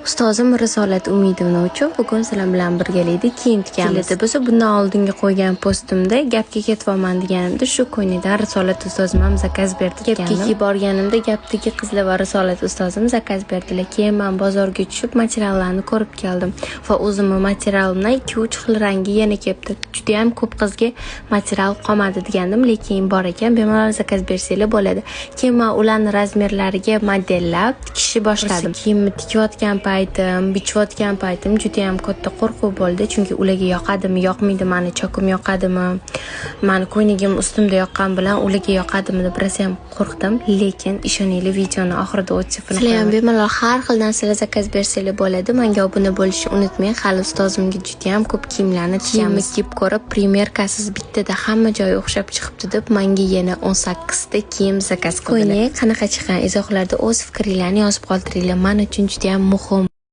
Ustozim Risolat Umidovna uchun bugun sizlar bilan birgalikda kiyim tikamiz. Biz bundan oldingi qo'ygan postimda gapga ketyapman deganimda shu ko'ynidan Risolat ustozim ham zakaz berdi. Gapga kelib borganimda gapdagi qizlar va Risolat ustozim zakaz berdilar. Keyin men bozorga tushib materiallarni ko'rib keldim va o'zimning materialimdan 2-3 xil rangi yana kelibdi. Juda ham ko'p qizga material qolmadi degandim, lekin bor ekan, bemalol zakaz bersanglar bo'ladi. Keyin men ularning razmerlariga modellab tikishni boshladim. Kiyimni tikayotgan bichayotgan paytim juda ham katta qo'rquv bo'ldi, chunki ularga yoqadimi, yoqmaydi, meni chokim yoqadimi, meni ko'ynagim ustimda yoqqan bilan ularga yoqadimi deb rosa ham qo'rqdim, lekin ishoninglar, videoni oxirida o'tib sizlar ham bemalol har xil narsalar zakaz bersanglar bo'ladi. Menga obuna bo'lishni unutmang. Hali ustozimga juda ham ko'p kiyimlarni tikamiz. Kiyib ko'rib, primerkasiz bittada hamma joyi o'xshab chiqibdi deb menga yana 18 ta kiyim zakaz qildilar. Qanaqa chiqqan izohlarda o'z fikringizni yozib qoldiringlar. Men uchun juda ham muhim.